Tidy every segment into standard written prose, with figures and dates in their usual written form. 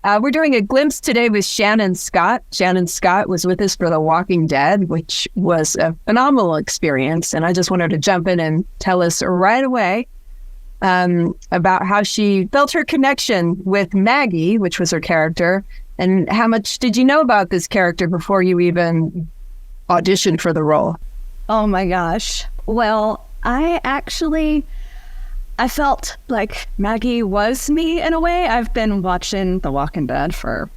We're doing a glimpse today with Shannon Scott. Shannon Scott was with us for The Walking Dead, which was a phenomenal experience. And I just wanted to jump in and tell us right away about how she felt her connection with Maggie, which was her character. And how much did you know about this character before you even auditioned for the role? Oh my gosh. Well, I felt like Maggie was me in a way. I've been watching The Walking Dead for,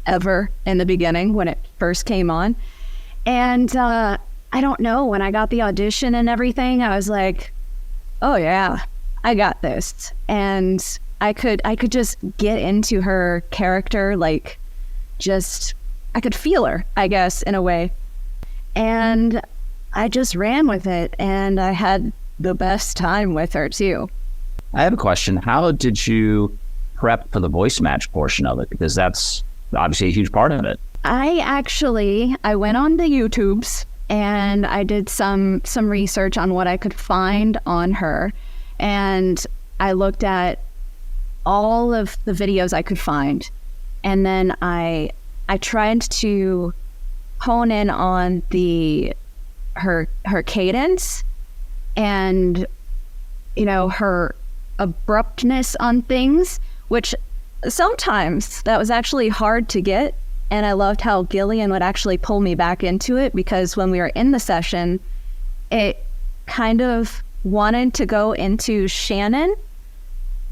ever in the beginning when it first came on. And I don't know, when I got the audition and everything, I was like, oh yeah, I got this. And I could just get into her character, I could feel her, I guess, in a way. And I just ran with it, and I had the best time with her too. I have a question. How did you prep for the voice match portion of it? Because that's obviously a huge part of it. I went on the YouTubes and I did some research on what I could find on her. And I looked at all of the videos I could find. And then I tried to hone in on her cadence and, her abruptness on things, which sometimes that was actually hard to get. And I loved how Gillian would actually pull me back into it, because when we were in the session, it kind of wanted to go into Shannon,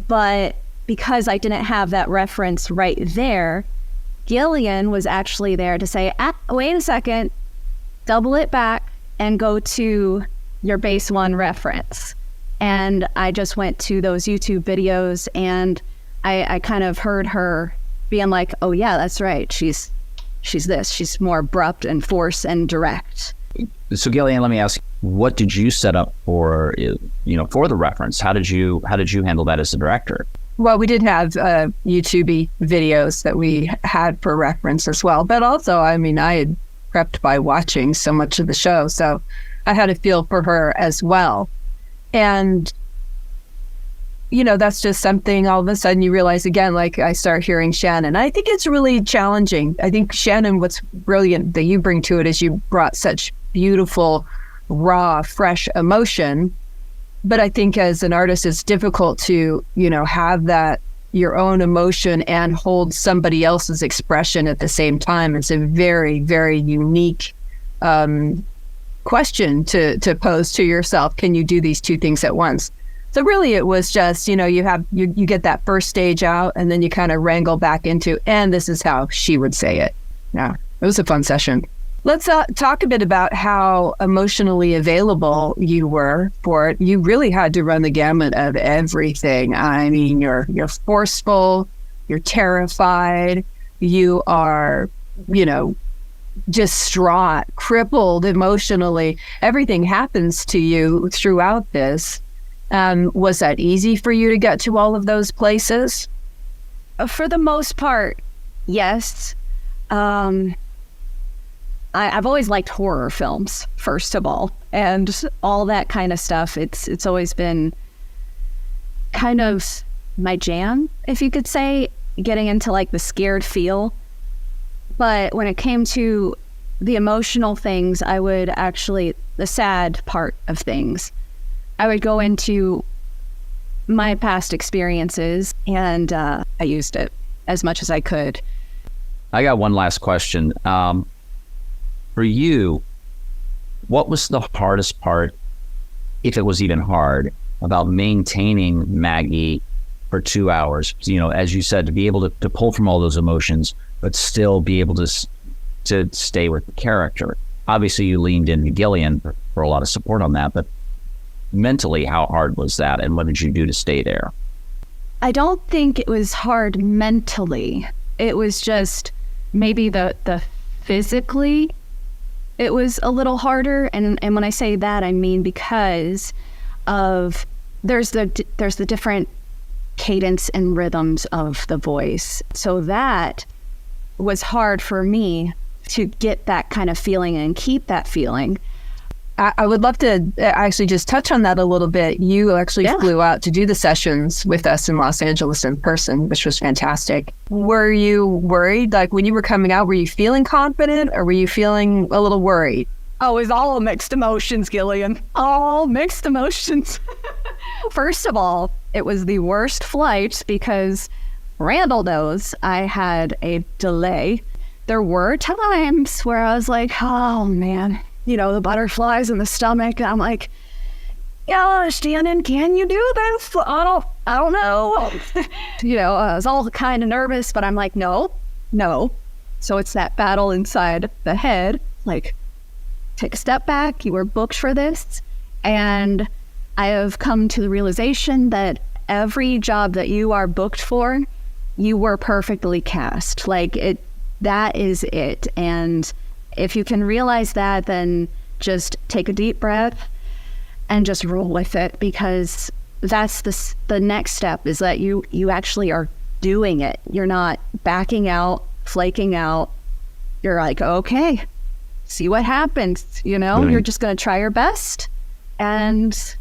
but because I didn't have that reference right there, Gillian was actually there to say, wait a second, double it back and go to your base one reference. And I just went to those YouTube videos and I kind of heard her being like, oh yeah, that's right. She's this. She's more abrupt and force and direct. So Gillian, let me ask, what did you set up for, for the reference? How did you handle that as the director? Well, we did have YouTube videos that we had for reference as well. But also, I had prepped by watching so much of the show. So I had a feel for her as well. And, that's just something all of a sudden you realize again, like I start hearing Shannon. I think it's really challenging. I think Shannon, what's brilliant that you bring to it is you brought such beautiful, raw, fresh emotion. But I think as an artist, it's difficult to, have that your own emotion and hold somebody else's expression at the same time. It's a very, very unique question to pose to yourself. Can you do these two things at once? So really it was just, you get that first stage out and then you kind of wrangle back into, and this is how she would say it. Yeah, it was a fun session. Let's talk a bit about how emotionally available you were for it. You really had to run the gamut of everything. You're forceful, you're terrified, you are, distraught, crippled emotionally. Everything happens to you throughout this. Was that easy for you to get to all of those places? For the most part, yes. I've always liked horror films, first of all, and all that kind of stuff. It's always been kind of my jam, if you could say, getting into the scared feel. But when it came to the emotional things, the sad part of things, I would go into my past experiences and I used it as much as I could. I got one last question. For you, what was the hardest part, if it was even hard, about maintaining Maggie for 2 hours? As you said, to be able to pull from all those emotions, but still be able to stay with the character. Obviously, you leaned into Gillian for a lot of support on that, but mentally, how hard was that, and what did you do to stay there? I don't think it was hard mentally. It was just maybe the physically, it was a little harder. And when I say that, I mean because of there's the different cadence and rhythms of the voice. So that was hard for me to get that kind of feeling and keep that feeling. I would love to actually just touch on that a little bit. You actually flew out to do the sessions with us in Los Angeles in person, which was fantastic. Were you worried? Like when you were coming out, were you feeling confident or were you feeling a little worried? Oh, it was all mixed emotions, Gillian. All mixed emotions. First of all, it was the worst flight because Randall knows I had a delay. There were times where I was like, oh man, the butterflies in the stomach. I'm like, yeah, Shannon, can you do this? I don't know. I was all kind of nervous, but I'm like, no. So it's that battle inside the head, like, take a step back. You were booked for this. And I have come to the realization that every job that you are booked for, you were perfectly cast. Like that is it. And if you can realize that, then just take a deep breath and just roll with it, because that's the next step, is that you actually are doing it. You're not backing out, flaking out. You're like, okay, see what happens. You're just going to try your best. And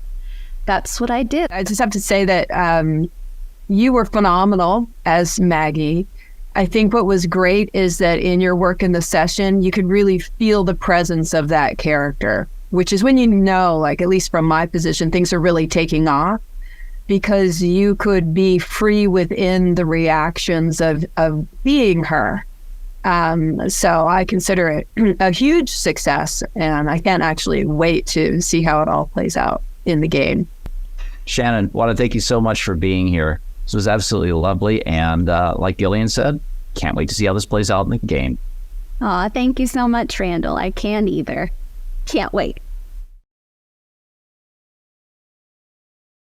that's what I did. I just have to say that you were phenomenal as Maggie. I think what was great is that in your work in the session, you could really feel the presence of that character, which is when like at least from my position, things are really taking off, because you could be free within the reactions of being her. So I consider it a huge success, and I can't actually wait to see how it all plays out in the game. Shannon, want to thank you so much for being here. This was absolutely lovely. And like Gillian said, can't wait to see how this plays out in the game. Aw, thank you so much, Randall. I can't either. Can't wait.